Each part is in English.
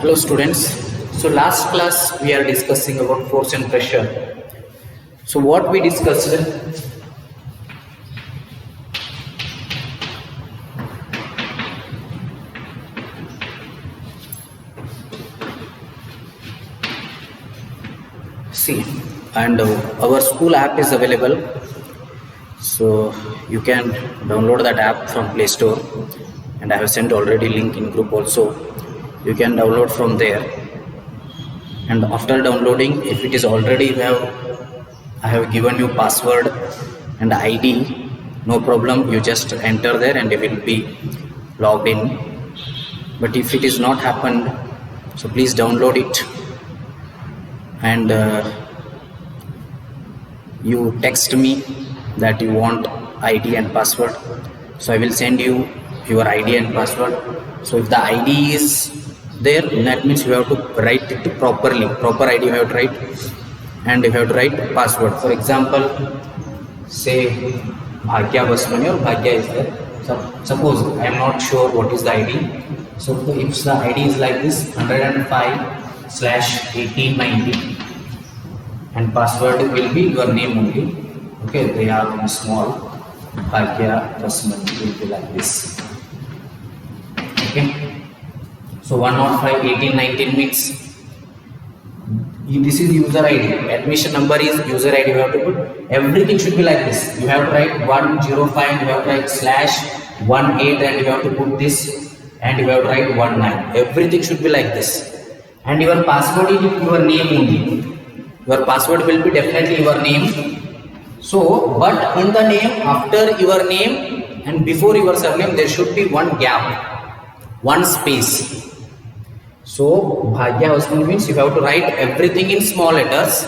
Hello students. So last class we are discussing about force and pressure. So what we discussed, see, and our school app is available. So you can download that app from Play Store, and I have sent already link in group also. You can download from there, and after downloading, if it is already I have given you password and ID, no problem, you just enter there and you will be logged in. But if it is not happened, so please download it and you text me that you want ID and password. So I will send you your ID and password. So if the ID is there, that means you have to write it properly. Proper ID you have to write, and you have to write password. For example, say Bhagya Basmani or Bhagya is there. Suppose I am not sure what is the ID. So if the ID is like this, 105/1890, and password will be your name only. Okay, they are small. Bhagya Basmani will be like this. Okay. So 105/1819 means this is user ID. Admission number is user ID. You have to put everything should be like this. You have to write 105. You have to write /18, and you have to put this, and you have to write 19. Everything should be like this. And your password is your name only. Your password will be definitely your name. So, but in the name, after your name and before your surname, there should be one gap, one space. So Bhagya Basmani means you have to write everything in small letters,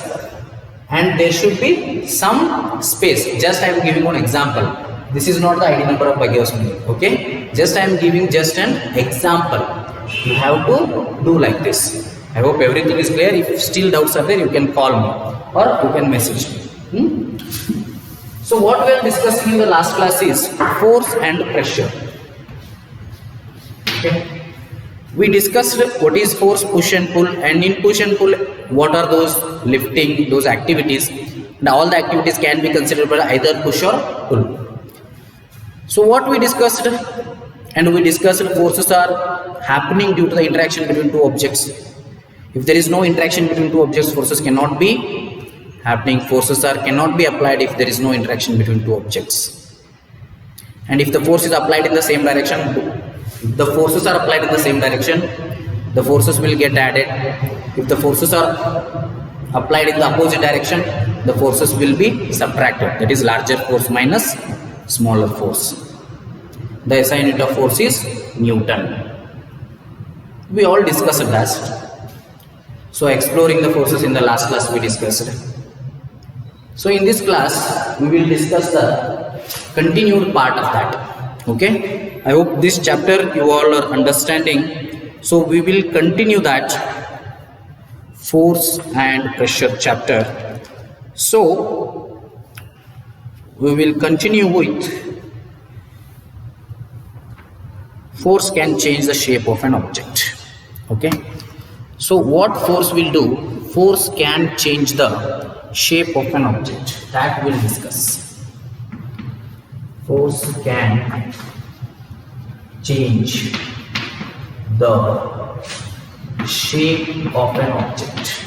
and there should be some space. Just I am giving one example. This is not the ID number of Bhagya Basmani. Okay, just I am giving just an example. You have to do like this. I hope everything is clear. If still doubts are there, you can call me or you can message me. So what we are discussing in the last class is force and pressure. Okay. We discussed what is force, push and pull, and in push and pull, what are those lifting, those activities. Now all the activities can be considered by either push or pull. So what we discussed, and we discussed forces are happening due to the interaction between two objects. If there is no interaction between two objects, forces cannot be happening. Forces cannot be applied if there is no interaction between two objects. And if the force is applied in the same direction, the forces are applied in the same direction, the forces will get added. If the forces are applied in the opposite direction, the forces will be subtracted. That is larger force minus smaller force. The SI unit of force is Newton. We all discussed that. So exploring the forces in the last class we discussed. So in this class we will discuss the continued part of that. Okay, I hope this chapter you all are understanding. So we will continue that force and pressure chapter. So we will continue with force can change the shape of an object. Okay, so what force will do? Force can change the shape of an object. That we'll discuss. Force can change the shape of an object.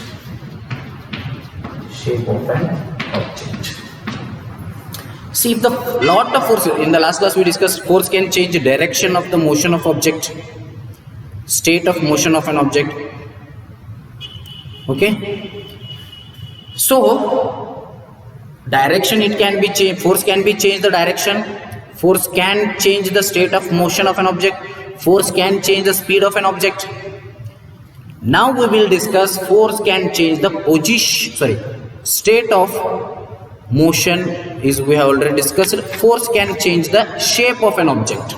Shape of an object. See, if the lot of force in the last class we discussed, force can change the direction of the motion of object, state of motion of an object. Okay. So direction it can be changed. Force can be changed the direction. Force can change the state of motion of an object. Force can change the speed of an object. Now we will discuss force can change the state of motion is we have already discussed. Force can change the shape of an object.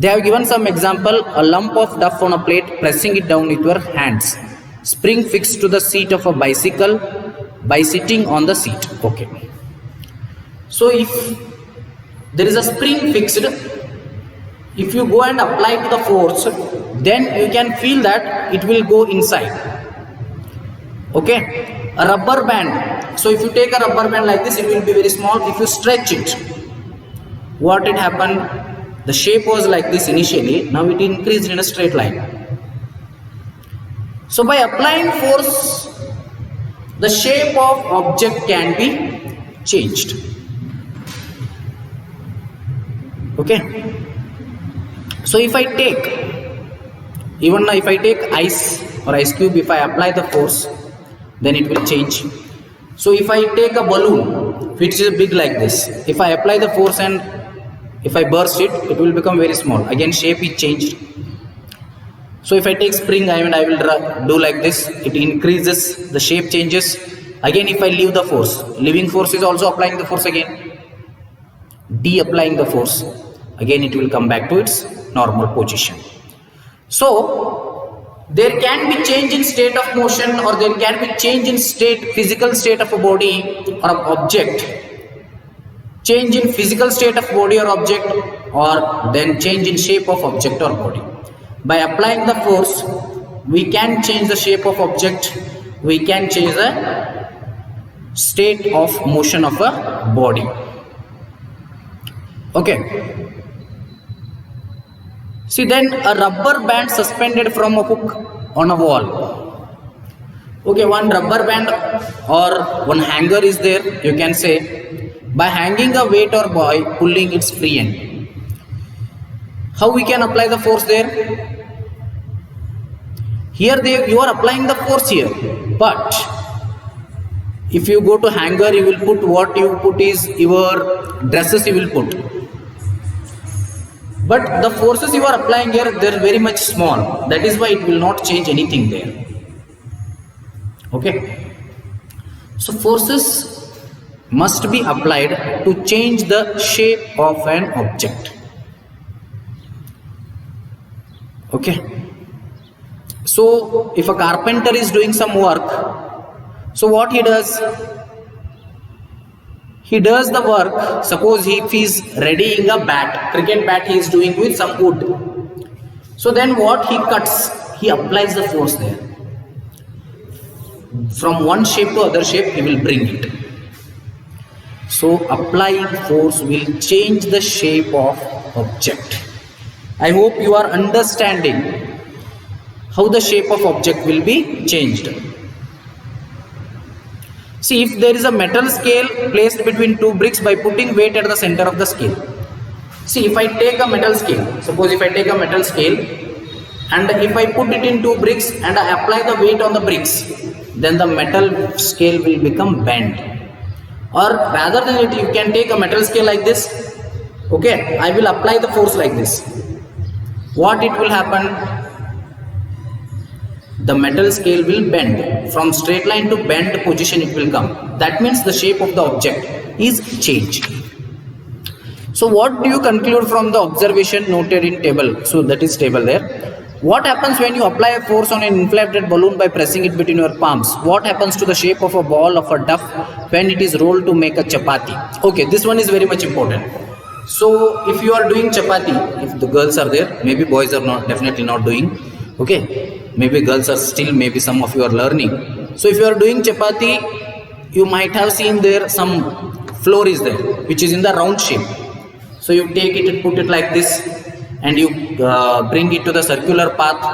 They have given some example: a lump of duff on a plate, pressing it down with your hands, spring fixed to the seat of a bicycle by sitting on the seat. Okay. So if there is a spring fixed, if you go and apply to the force, then you can feel that it will go inside. Okay, a rubber band. So if you take a rubber band like this, it will be very small. If you stretch it, what it happened? The shape was like this initially, now it increased in a straight line. So by applying force, the shape of object can be changed. Okay, so if I take, even if I take ice or ice cube, if I apply the force, then it will change. So if I take a balloon which is big like this, if I apply the force and if I burst it, it will become very small. Again, shape is changed. So if I take spring, I will do like this, it increases, the shape changes. Again, if I leave the force, leaving force is also applying the force again, de-applying the force, again it will come back to its normal position. So there can be change in state of motion, or there can be change in physical state of a body or object, change in physical state of body or object, or then change in shape of object or body. By applying the force, we can change the shape of object, we can change the state of motion of a body. Okay. See, then a rubber band suspended from a hook on a wall. Okay, one rubber band or one hanger is there, you can say. By hanging a weight or by pulling its free end. How we can apply the force there? Here you are applying the force here, but if you go to hanger, you will put what you put is your dresses you will put. But the forces you are applying here, they are very much small. That is why it will not change anything there. Okay. So forces must be applied to change the shape of an object. Okay. So if a carpenter is doing some work, so what he does? He does the work. Suppose if he is readying a bat, cricket bat he is doing with some wood. So then what he cuts? He applies the force there. From one shape to other shape he will bring it. So applying force will change the shape of object. I hope you are understanding how the shape of object will be changed. See, if there is a metal scale placed between two bricks, by putting weight at the center of the scale. See, if I take a metal scale, suppose if I take a metal scale and if I put it in two bricks and I apply the weight on the bricks, then the metal scale will become bent. Or rather than it, you can take a metal scale like this. Okay, I will apply the force like this. What it will happen? The metal scale will bend. From straight line to bent position it will come. That means the shape of the object is changed. So what do you conclude from the observation noted in table? So that is table there. What happens when you apply a force on an inflated balloon by pressing it between your palms? What happens to the shape of a ball of a duff when it is rolled to make a chapati? Okay, this one is very much important. So if you are doing chapati, if the girls are there, maybe boys are not, definitely not doing. Okay, maybe girls are still, maybe some of you are learning. So if you are doing chapati, you might have seen there some flour is there, which is in the round shape. So you take it and put it like this, and you bring it to the circular path,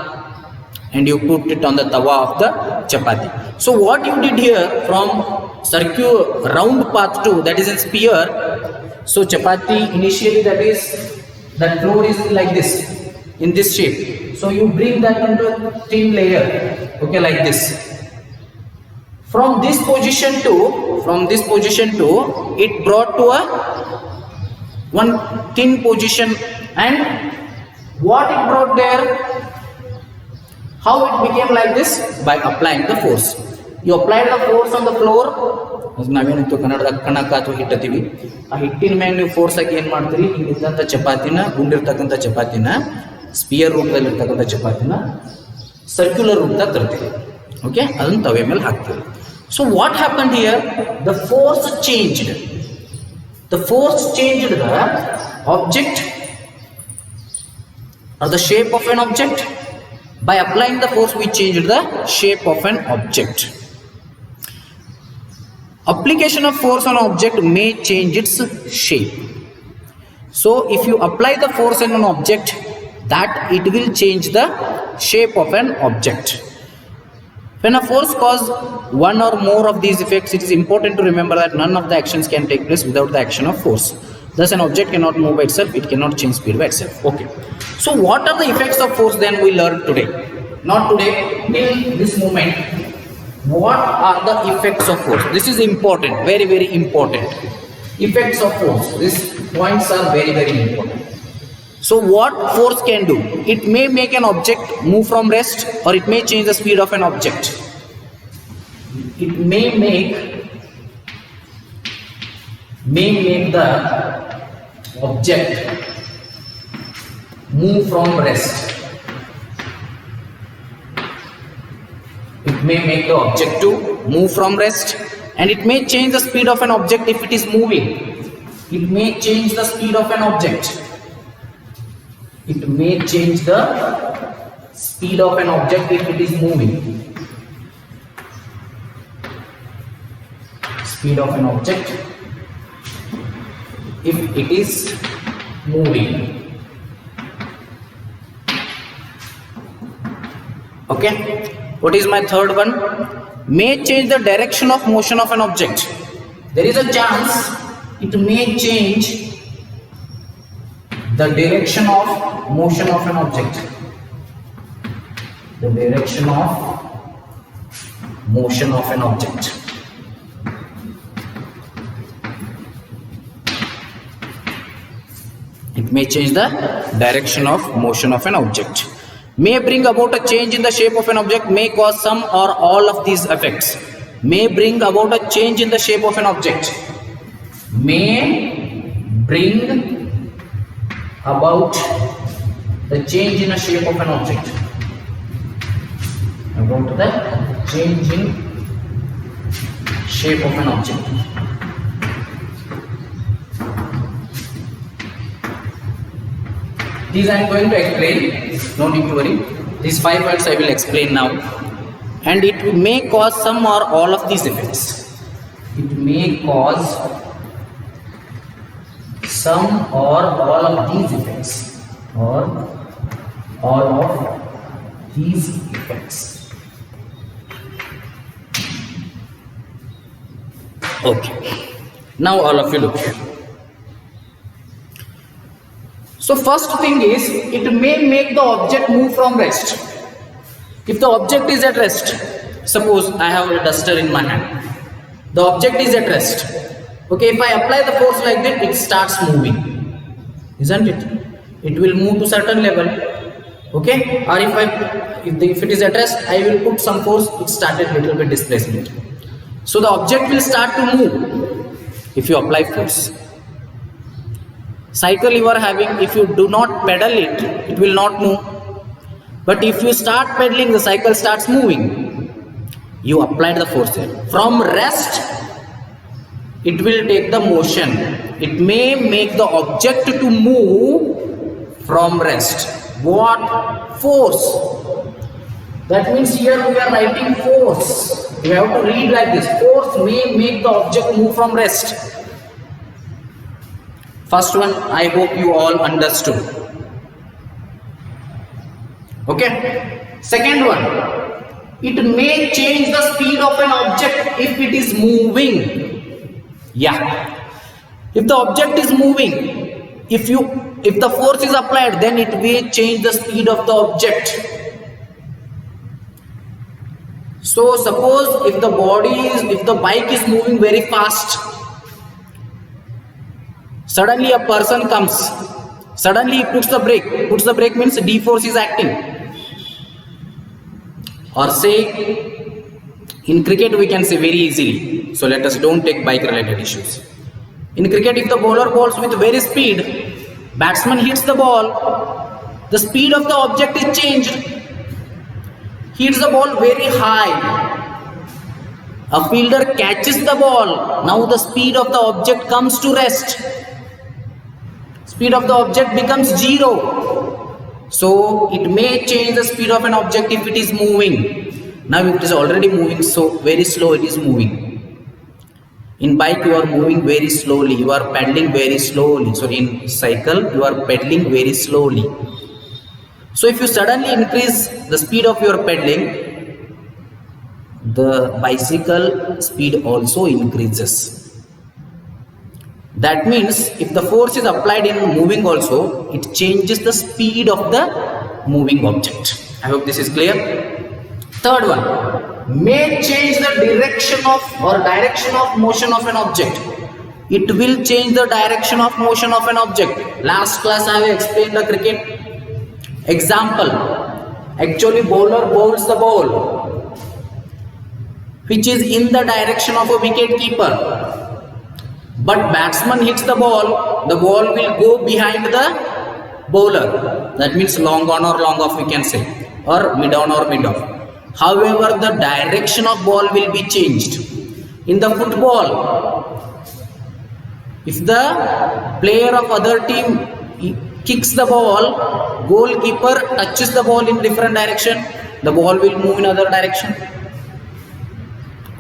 and you put it on the tawa of the chapati. So what you did here, from circular round path to, that is in sphere. So chapati initially, that flour is like this, in this shape. So you bring that into a thin layer, okay, like this. From this position to, it brought to a one thin position, and what it brought there, how it became like this? By applying the force. You applied the force on the floor. ನಾವೇನಿತ್ತು ಕನ್ನಡದಾಗ ಕಣಕ ಅಥವಾ ಹಿಟ್ಟತೀವಿ, ಆ ಹಿಟ್ಟಿನ ಮ್ಯಾಗ ನೀವು force ಆಗಿ ಏನು ಮಾಡ್ತೀರಿ, ಇಲ್ಲಿದ್ದಂಥ ಚಪಾತಿನ, ಗುಂಡಿರ್ತಕ್ಕಂಥ ಚಪಾತಿನ, spear ರೂಪದಲ್ಲಿ ಇರ್ತಕ್ಕಂಥ ಚಪಾತಿನ ಸರ್ಕ್ಯುಲರ್ ರೂಪದಾಗ ತರ್ತೀವಿ. ಓಕೆ, ಅದನ್ನು ತವೆ ಮೇಲೆ ಹಾಕ್ತೀವಿ. So what happen here? The force changed. The force changed the object or the shape of an object. By applying the force, we changed the shape of an object. Application of force on object may change its shape. So if you apply the force on an object, that it will change the shape of an object. When a force causes one or more of these effects, it is important to remember that none of the actions can take place without the action of force. Thus an object cannot move by itself, it cannot change speed by itself. Okay. So what are the effects of force then we learned today? Not today, till this moment. What are the effects of force? This is important, very, very important. Effects of force. These points are very, very important. So what force can do? It may make an object move from rest, or it may change the speed of an object. It may make the object move from rest. It may make the object to move from rest, and it may change the speed of an object if it is moving. It may change the speed of an object. It may change the speed of an object if it is moving. Speed of an object if it is moving. Okay. What is my third one? May change the direction of motion of an object. There is a chance it may change the direction of motion of an object. The direction of motion of an object. It may change the direction of motion of an object. May bring about a change in the shape of an object, may cause some or all of these effects. May bring about a change in the shape of an object. May bring about the change in the shape of an object. About the change in shape of an object. These I am going to explain, no need to worry. These 5 words I will explain now. And it may cause some or all of these effects. It may cause some or all of these effects. Or all of these effects. Okay. Now all of you look here. So first thing is, it may make the object move from rest. If the object is at rest, suppose I have a duster in my hand. The object is at rest. Okay, if I apply the force like that, it starts moving. Isn't it? It will move to certain level. Okay, or if it is at rest, I will put some force, it started little bit displacement. So the object will start to move if you apply force. Cycle you are having, if you do not pedal it, it will not move. But if you start pedaling, the cycle starts moving. You applied the force there. From rest, it will take the motion. It may make the object to move from rest. What? Force. That means here we are writing force. You have to read like this. Force may make the object move from rest. First one, I hope you all understood. Okay. Second one, it may change the speed of an object if it is moving. Yeah. If the object is moving, if the force is applied, then it may change the speed of the object. So suppose if the bike is moving very fast, suddenly a person comes, suddenly he puts the brake. Puts the brake means D force is acting. Or say, in cricket we can say very easily. So let us don't take bike related issues. In cricket, if the bowler bowls with very speed, batsman hits the ball, the speed of the object is changed. Hits the ball very high. A fielder catches the ball. Now the speed of the object comes to rest. Speed of the object becomes 0. So it may change the speed of an object if it is moving. Now it is already moving, so very slow it is moving. In bike you are moving very slowly, you are pedaling very slowly. So in cycle you are pedaling very slowly. So if you suddenly increase the speed of your pedaling, the bicycle speed also increases. That means if the force is applied in moving also, it changes the speed of the moving object. I hope this is clear. Third one, may change the direction of motion of an object. It will change the direction of motion of an object. Last class I have explained the cricket example. Actually bowler bowls the ball which is in the direction of a wicket keeper, but batsman hits the ball will go behind the bowler. That means long on or long off we can say, or mid on or mid off. However, the direction of ball will be changed. In the football, if the player of other team kicks the ball, goalkeeper touches the ball in different direction, the ball will move in other direction.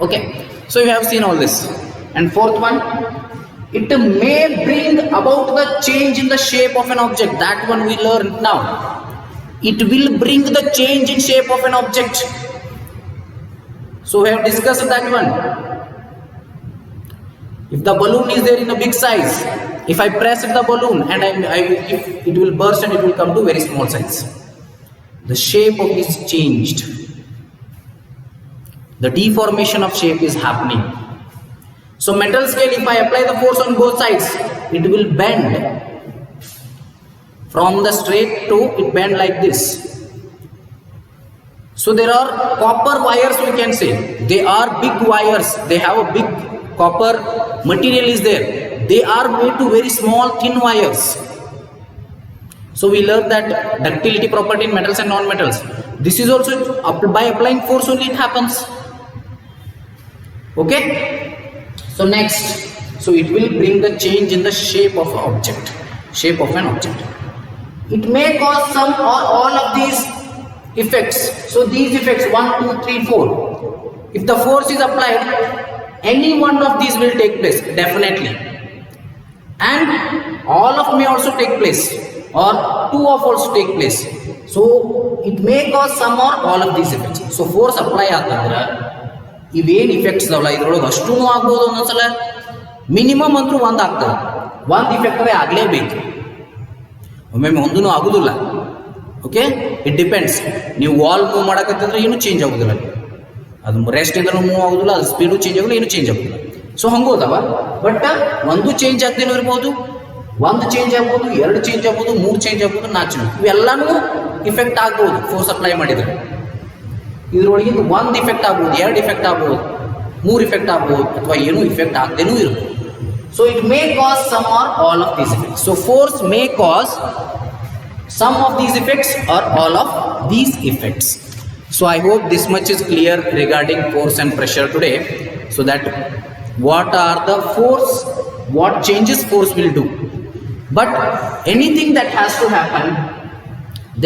Okay, so you have seen all this. And fourth one, it may bring about the change in the shape of an object. That one we learned now. It will bring the change in shape of an object. So we have discussed that one. If the balloon is there in a big size, if I press the balloon and if it will burst and it will come to very small size, the shape of it is changed. The deformation of shape is happening. So metal scale, if I apply the force on both sides, it will bend. From the straight to it bend like this. So there are copper wires we can say. They are big wires. They have a big copper material is there. They are made to very small thin wires. So we learned that ductility property in metals and non-metals. This is also by applying force only it happens. Okay. So next, so it will bring the change in the shape of an object. Shape of an object. It may cause some or all of these effects. So these effects 1, 2, 3, 4. If the force is applied, any one of these will take place definitely. And all of may also take place, or two of also take place. So it may cause some or all of these effects. So force apply ಆತಂದ್ರೆ ಇವೇನು effects ಅದಾವಲ್ಲ ಇದರೊಳಗೆ ಅಷ್ಟೂ ಆಗ್ಬೋದು ಒಂದೊಂದ್ಸಲ minimum ಅಂತೂ ಒಂದು ಆಗ್ತದೆ. ಒಂದು ಇಫೆಕ್ಟ್ ಆಗಲೇಬೇಕು. ಒಮ್ಮೊಮ್ಮೆ ಒಂದೂ ಆಗುದಿಲ್ಲ. Okay, it depends. ನೀವು ವಾಲ್ ಮೂವ್ ಮಾಡಕತ್ತಿದ್ರೆ ಏನು ಚೇಂಜ್ ಆಗುದಿಲ್ಲ, ಅದು ರೆಸ್ಟ್ ಇಂದ್ರೂ ಮೂವ್ ಆಗುದಿಲ್ಲ, ಅದು ಸ್ಪೀಡು ಚೇಂಜ್ ಆಗುದಿಲ್ಲ, ಏನು ಚೇಂಜ್ ಆಗುದಿಲ್ಲ. ಸೊ ಹಂಗೋದವ. ಬಟ್ ಒಂದು ಚೇಂಜ್ ಆಗ್ದೇನೂ ಇರ್ಬೋದು, ಒಂದು ಚೇಂಜ್ ಆಗ್ಬೋದು, ಎರಡು ಚೇಂಜ್ ಆಗ್ಬೋದು, ಮೂರು ಚೇಂಜ್ ಆಗ್ಬೋದು, ನಾಲ್ಕು ಚೇಂಜ್, ಇವೆಲ್ಲನೂ ಇಫೆಕ್ಟ್ ಆಗ್ಬೋದು ಫೋರ್ಸ್ ಅಪ್ಲೈ ಮಾಡಿದ್ರೆ. ಇದ್ರೊಳಗಿಂದ ಒಂದು ಇಫೆಕ್ಟ್ ಆಗ್ಬೋದು, ಎರಡು ಇಫೆಕ್ಟ್ ಆಗ್ಬೋದು, ಮೂರು ಇಫೆಕ್ಟ್ ಆಗ್ಬೋದು, ಅಥವಾ ಏನೂ ಇಫೆಕ್ಟ್ ಆಗದೇನೂ ಇರ್ಬೋದು. So it may cause some or all of these effects. So force may cause some of these effects or all of these effects. So I hope this much is clear regarding force and pressure today. So that what are the force, what changes force will do. But anything that has to happen,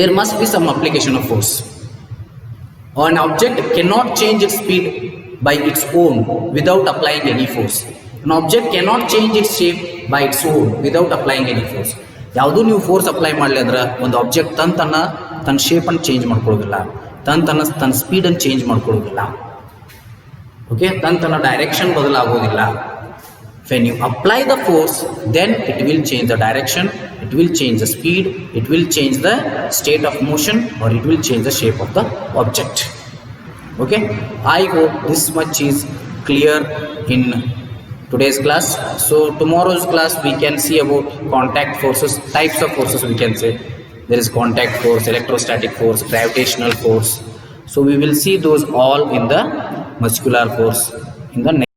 there must be some application of force. An object cannot change its speed by its own without applying any force. An object cannot change its shape by its own without applying any force. ಯಾವುದೂ ನೀವು force apply ಮಾಡಲಿ ಅಂದ್ರೆ ಒಂದು object ತನ್ನ ಶೇಪನ್ನು change ಮಾಡ್ಕೊಳ್ಳೋದಿಲ್ಲ, ತನ್ನ ಸ್ಪೀಡನ್ನು change ಮಾಡ್ಕೊಳ್ಳೋದಿಲ್ಲ. Okay, ತನ್ನ direction ಬದಲಾಗೋದಿಲ್ಲ. When you apply the force, then it will change the direction, it will change the speed, it will change the state of motion, or it will change the shape of the object. Okay, I hope this much is clear in today's class. So tomorrow's class we can see about contact forces, types of forces we can say. There is contact force, electrostatic force, gravitational force. So we will see those all in the muscular force in the next